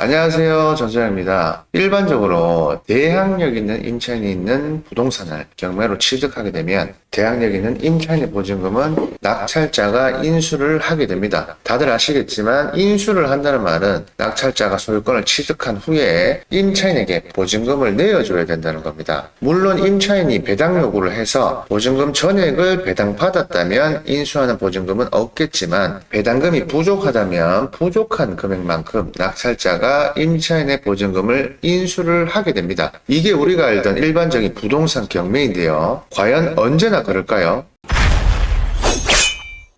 안녕하세요. 전소장입니다. 일반적으로 대항력 있는 인천에 있는 부동산을 경매로 취득하게 되면 대항력 있는 인천의 보증금은 낙찰자가 인수를 하게 됩니다. 다들 아시겠지만 인수를 한다는 말은 낙찰자가 소유권을 취득한 후에 임차인에게 보증금을 내어줘야 된다는 겁니다. 물론 임차인이 배당 요구를 해서 보증금 전액을 배당받았다면 인수하는 보증금은 없겠지만 배당금이 부족하다면 부족한 금액만큼 낙찰자가 임차인의 보증금을 인수를 하게 됩니다. 이게 우리가 알던 일반적인 부동산 경매인데요. 과연 언제나 그럴까요?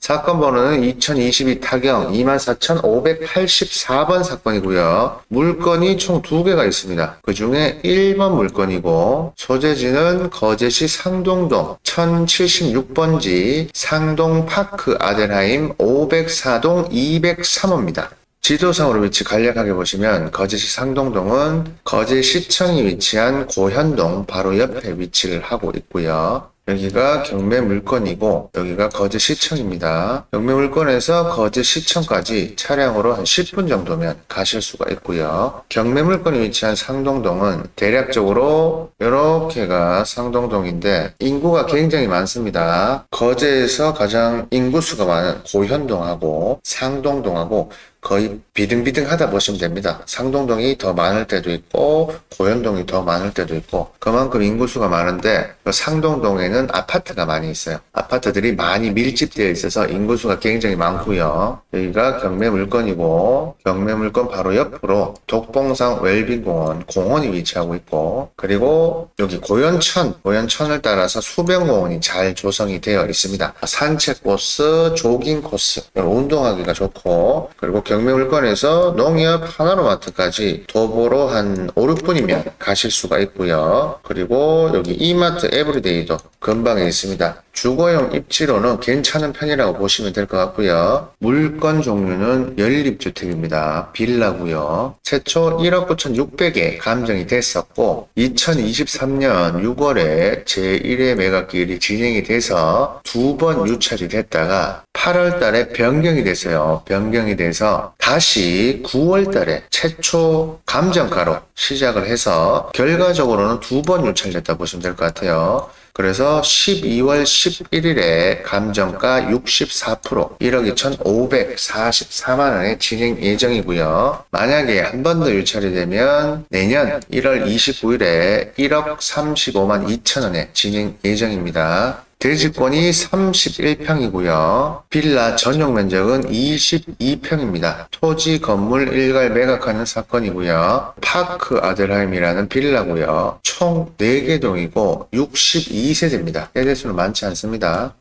사건 번호는 2022 타경 24,584번 사건이고요. 물건이 총 2개가 있습니다. 그 중에 1번 물건이고 소재지는 거제시 상동동 1076번지 상동파크 아델하임 504동 203호입니다. 지도상으로 위치 간략하게 보시면 거제시 상동동은 거제시청이 위치한 고현동 바로 옆에 위치를 하고 있고요. 여기가 경매 물건이고 여기가 거제시청입니다. 경매 물건에서 거제시청까지 차량으로 한 10분 정도면 가실 수가 있고요. 경매 물건이 위치한 상동동은 대략적으로 이렇게가 상동동인데 인구가 굉장히 많습니다. 거제에서 가장 인구수가 많은 고현동하고 상동동하고 거의 비등비등하다 보시면 됩니다. 상동동이 더 많을 때도 있고 고현동이 더 많을 때도 있고 그만큼 인구수가 많은데 상동동에는 아파트가 많이 있어요. 아파트들이 많이 밀집되어 있어서 인구수가 굉장히 많고요. 여기가 경매 물건이고 경매 물건 바로 옆으로 독봉산 웰빙공원 공원이 위치하고 있고 그리고 여기 고연천을 따라서 수변공원이 잘 조성이 되어 있습니다. 산책 코스, 조깅 코스 운동하기가 좋고 그리고 경매 물건에서 농협 하나로마트까지 도보로 한 5, 6분이면 가실 수가 있고요. 그리고 여기 이마트 에브리데이도 근방에 있습니다. 주거용 입지로는 괜찮은 편이라고 보시면 될 것 같고요. 물건 종류는 연립주택입니다. 빌라고요. 최초 1억 9,600에 감정이 됐었고 2023년 6월에 제1회 매각기일이 진행이 돼서 2번 유찰이 됐다가 8월 달에 변경이 됐어요. 변경이 돼서 다시 9월 달에 최초 감정가로 시작을 해서 결과적으로는 2번 유찰됐다 보시면 될 것 같아요. 그래서 12월 11일에 감정가 64% 1억 2,544만원에 진행 예정이고요. 만약에 한 번 더 유찰이 되면 내년 1월 29일에 1억 35만 2천원에 진행 예정입니다. 대지권이 31평이고요. 빌라 전용 면적은 22평입니다. 토지 건물 일괄 매각하는 사건이고요. 파크 아델하임이라는 빌라고요. 총 4개 동이고 62세대입니다. 세대수는 많지 않습니다.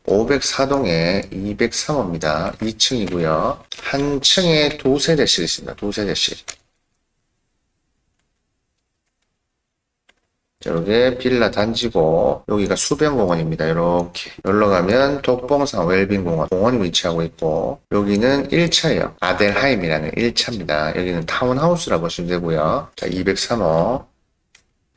(504동에) 203호입니다. 2층이고요. 한 층에 2세대씩 있습니다. 2세대씩. 여기 빌라 단지고 여기가 수변공원입니다. 이렇게 올라가면 독봉산 웰빙공원 공원이 위치하고 있고 여기는 1차예요. 아델하임이라는 1차입니다. 여기는 타운하우스라고 보시면 되고요. 자, 203호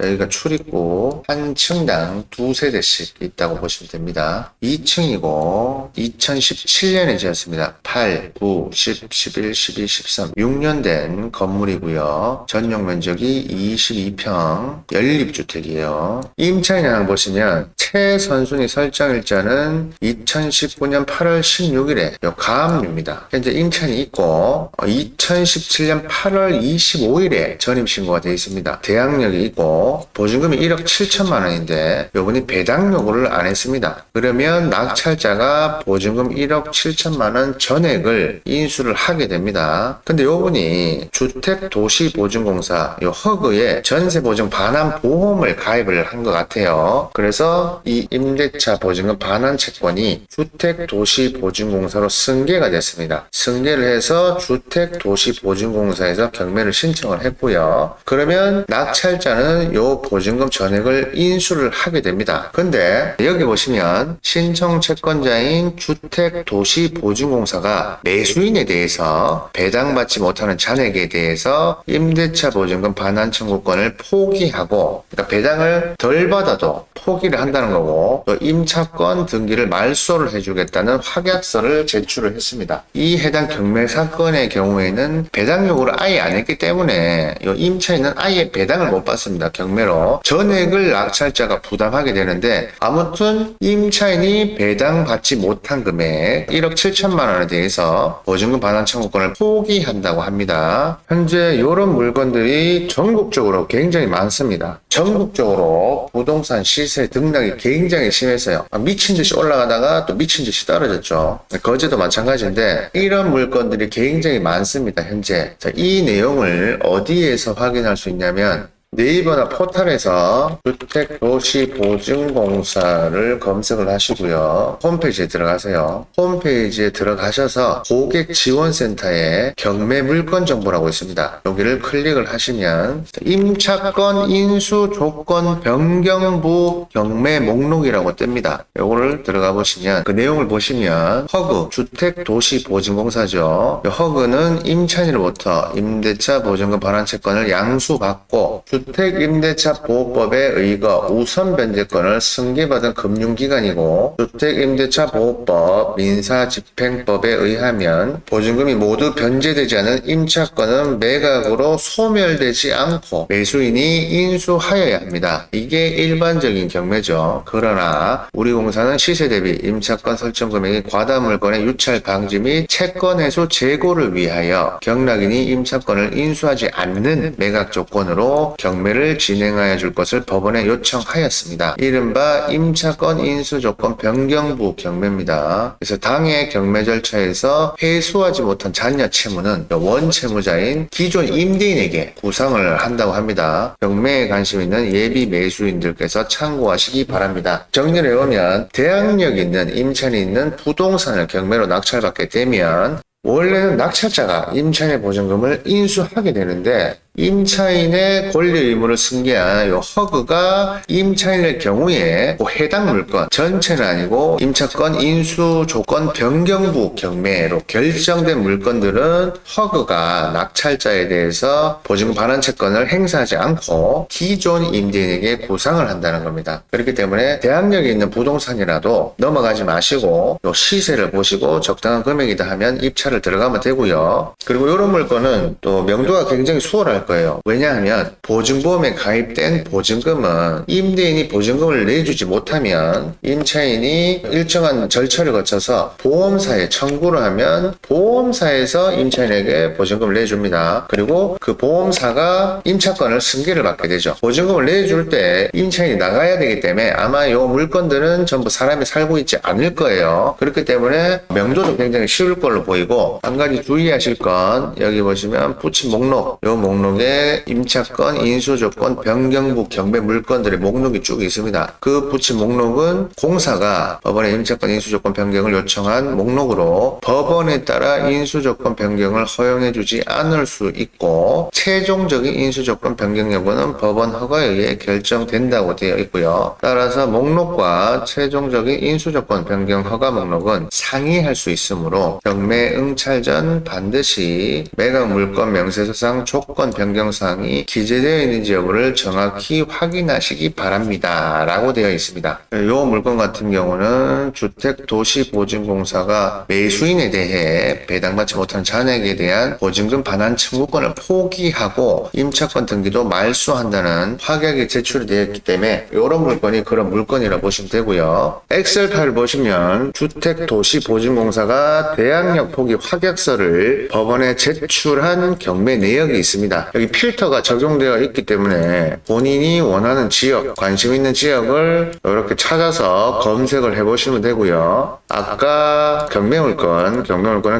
여기가 출입구 한 층당 2세대씩 있다고 보시면 됩니다. 2층이고 2017년에 지었습니다. 8, 9, 10, 11, 12, 13 6년 된 건물이고요. 전용 면적이 22평 연립주택이에요. 임차인을 보시면 최선순위 설정일자는 2019년 8월 16일에 가압류입니다. 현재 임차인이 있고 2017년 8월 25일에 전입신고가 되어 있습니다. 대항력이 있고 보증금이 1억 7천만 원인데 요분이 배당 요구를 안 했습니다. 그러면 낙찰자가 보증금 1억 7천만 원 전액을 인수를 하게 됩니다. 근데 요분이 주택도시보증공사 허그에 전세보증 반환 보험을 가입을 한 것 같아요. 그래서 이 임대차 보증금 반환 채권이 주택도시보증공사로 승계가 됐습니다. 승계를 해서 주택도시보증공사에서 경매를 신청을 했고요. 그러면 낙찰자는 요 보증금 전액을 인수를 하게 됩니다. 근데 여기 보시면 신청 채권자인 주택도시보증공사가 매수인에 대해서 배당받지 못하는 잔액에 대해서 임대차 보증금 반환 청구권을 포기하고, 그러니까 배당을 덜 받아도 포기를 한다는 거고, 또 임차권 등기를 말소를 해주겠다는 확약서를 제출을 했습니다. 이 해당 경매 사건의 경우에는 배당 요구를 아예 안 했기 때문에 이 임차인은 아예 배당을 못 받습니다. 경매로 전액을 낙찰자가 부담하게 되는데, 아무튼 임차인이 배당받지 못한 금액 1억 7천만 원에 대해서 보증금 반환 청구권을 포기한다고 합니다. 현재 이런 물건들이 전국적으로 굉장히 많습니다. 전국적으로 부동산 시세 등락이 굉장히 심해서요. 미친 듯이 올라가다가 또 미친 듯이 떨어졌죠. 거제도 마찬가지인데 이런 물건들이 굉장히 많습니다. 현재. 자, 이 내용을 어디에서 확인할 수 있냐면 네이버나 포털에서 주택도시보증공사를 검색을 하시고요. 홈페이지에 들어가세요. 홈페이지에 들어가셔서 고객지원센터에 경매 물건 정보라고 있습니다. 여기를 클릭을 하시면 임차권 인수 조건 변경부 경매 목록이라고 뜹니다. 요거를 들어가 보시면 그 내용을 보시면 허그 주택도시보증공사죠. 허그는 임차인으로부터 임대차 보증금 반환 채권을 양수받고 주택임대차보호법에 의거 우선 변제권을 승계받은 금융기관이고, 주택임대차보호법 민사집행법에 의하면 보증금이 모두 변제되지 않은 임차권은 매각으로 소멸되지 않고 매수인이 인수하여야 합니다. 이게 일반적인 경매죠. 그러나 우리 공사는 시세 대비 임차권 설정 금액이 과다 물건의 유찰 방지 및 채권 해소 재고를 위하여 경락인이 임차권을 인수하지 않는 매각 조건으로 경매를 진행하여 줄 것을 법원에 요청하였습니다. 이른바 임차권 인수 조건 변경부 경매입니다. 그래서 당해 경매 절차에서 회수하지 못한 잔여 채무는 원채무자인 기존 임대인에게 구상을 한다고 합니다. 경매에 관심 있는 예비 매수인들께서 참고하시기 바랍니다. 정리를 해보면 대항력 있는 임차인이 있는 부동산을 경매로 낙찰받게 되면 원래는 낙찰자가 임차인의 보증금을 인수하게 되는데, 임차인의 권리 의무를 승계한 요 허그가 임차인의 경우에 그 해당 물건 전체는 아니고 임차권 인수 조건 변경부 경매로 결정된 물건들은 허그가 낙찰자에 대해서 보증금 반환 채권을 행사하지 않고 기존 임대인에게 구상을 한다는 겁니다. 그렇기 때문에 대항력이 있는 부동산이라도 넘어가지 마시고 요 시세를 보시고 적당한 금액이다 하면 입찰을 들어가면 되고요. 그리고 이런 물건은 또 명도가 굉장히 수월할 거예요. 왜냐하면 보증보험에 가입된 보증금은 임대인이 보증금을 내주지 못하면 임차인이 일정한 절차를 거쳐서 보험사에 청구를 하면 보험사에서 임차인에게 보증금을 내줍니다. 그리고 그 보험사가 임차권을 승계를 받게 되죠. 보증금을 내줄 때 임차인이 나가야 되기 때문에 아마 이 물건들은 전부 사람이 살고 있지 않을 거예요. 그렇기 때문에 명도도 굉장히 쉬울 걸로 보이고, 한 가지 주의하실 건 여기 보시면 부침 목록, 이 목록에 임차권 인수조건 변경부 경매 물건들의 목록이 쭉 있습니다. 그 부침 목록은 공사가 법원에 임차권 인수조건 변경을 요청한 목록으로 법원에 따라 인수조건 변경을 허용해주지 않을 수 있고, 최종적인 인수조건 변경 여부는 법원 허가에 의해 결정된다고 되어 있고요. 따라서 목록과 최종적인 인수조건 변경 허가 목록은 상이할 수 있으므로 경매 응찰 전 반드시 매각 물건 명세서상 조건 변경 사항이 기재되어 있는지 여부를 정확히 확인하시기 바랍니다. 라고 되어 있습니다. 이 물건 같은 경우는 주택도시보증공사가 매수인에 대해 배당받지 못한 잔액에 대한 보증금 반환 청구권을 포기하고 임차권 등기도 말소한다는 확약이 제출이 되어 있기 때문에 이런 물건이 그런 물건이라고 보시면 되고요. 엑셀 파일 보시면 주택도시보증공사가 대항력 포기 확약서를 법원에 제출한 경매 내역이 있습니다. 여기 필터가 적용되어 있기 때문에 본인이 원하는 지역, 관심 있는 지역을 이렇게 찾아서 검색을 해보시면 되고요. 아까 경매물건은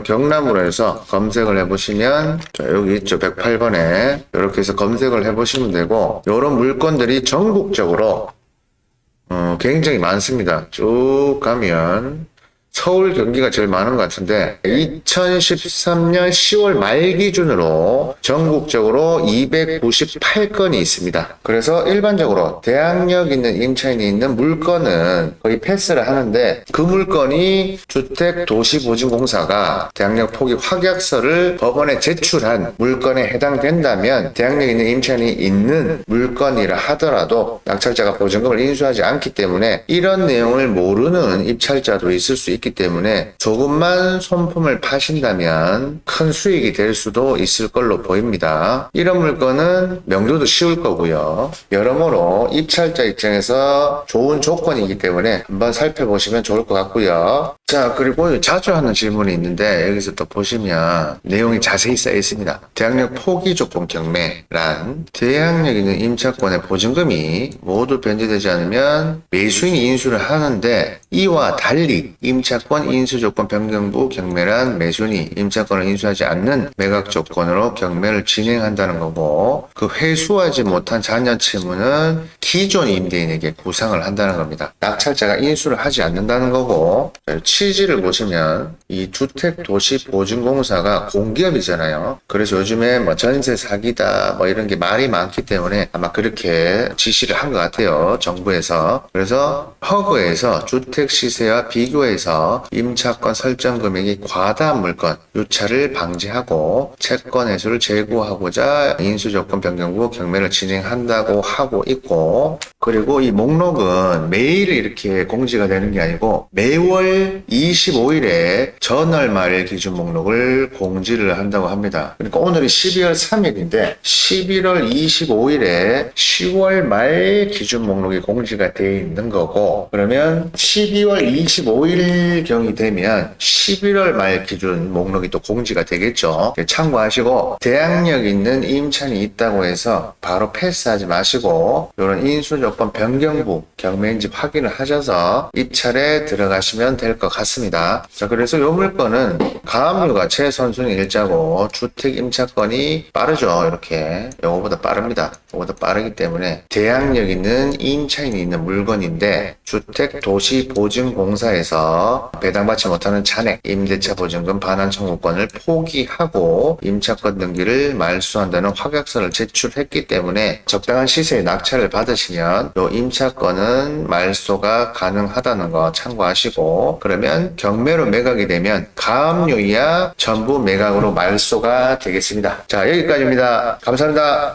경남으로 해서 검색을 해보시면 여기 있죠. 108번에 이렇게 해서 검색을 해보시면 되고, 이런 물건들이 전국적으로 굉장히 많습니다. 쭉 가면 서울, 경기가 제일 많은 것 같은데 2013년 10월 말 기준으로 전국적으로 298건이 있습니다. 그래서 일반적으로 대항력 있는 임차인이 있는 물건은 거의 패스를 하는데 그 물건이 주택도시보증공사가 대항력 포기 확약서를 법원에 제출한 물건에 해당된다면 대항력 있는 임차인이 있는 물건이라 하더라도 낙찰자가 보증금을 인수하지 않기 때문에 이런 내용을 모르는 입찰자도 있을 수 있기 때문에 조금만 손품을 파신다면 큰 수익이 될 수도 있을 걸로 보입니다. 이런 물건은 명도도 쉬울 거고요. 여러모로 입찰자 입장에서 좋은 조건이기 때문에 한번 살펴보시면 좋을 것 같고요. 자, 그리고 자주 하는 질문이 있는데 여기서 또 보시면 내용이 자세히 쌓여 있습니다. 대항력 포기 조건 경매란 대항력 있는 임차권의 보증금이 모두 변제되지 않으면 매수인이 인수를 하는데 이와 달리 임차권 인수조건 변경부 경매란 매수인이 임차권을 인수하지 않는 매각 조건으로 경매를 진행한다는 거고 그 회수하지 못한 잔여 채무는 기존 임대인에게 구상을 한다는 겁니다. 낙찰자가 인수를 하지 않는다는 거고 취지를 보시면 이 주택도시보증공사가 공기업이잖아요. 그래서 요즘에 뭐 전세 사기다 뭐 이런 게 말이 많기 때문에 아마 그렇게 지시를 한 것 같아요. 정부에서. 그래서 허그에서 주택 시세와 비교해서 임차권 설정 금액이 과다한 물건 유찰을 방지하고 채권 회수를 제고하고자 인수조건 변경부 경매를 진행한다고 하고 있고 그리고 이 목록은 매일 이렇게 공지가 되는 게 아니고 매월 25일에 전월 말 기준 목록을 공지를 한다고 합니다. 그러니까 오늘이 12월 3일인데 11월 25일에 10월 말 기준 목록이 공지가 되어 있는 거고 그러면 12월 25일 경이 되면 11월 말 기준 목록이 또 공지가 되겠죠. 참고하시고 대항력 있는 임차인이 있다고 해서 바로 패스하지 마시고 이런 인수조건 변경부 경매인지 확인을 하셔서 입찰에 들어가시면 될 것 같습니다. 자, 그래서 이 물건은 가압류가 최선순위 일자고 주택 임차권이 빠르죠. 이렇게 요거보다 빠릅니다. 요거보다 빠르기 때문에 대항력 있는 임차인이 있는 물건인데 주택도시보증공사에서 배당받지 못하는 잔액 임대차 보증금 반환 청구권을 포기하고 임차권 등기를 말소한다는 확약서를 제출했기 때문에 적당한 시세에 낙찰을 받으시면 이 임차권은 말소가 가능하다는 거 참고하시고 그러면 경매로 매각이 되면 가압류 이하 전부 매각으로 말소가 되겠습니다. 자, 여기까지입니다. 감사합니다.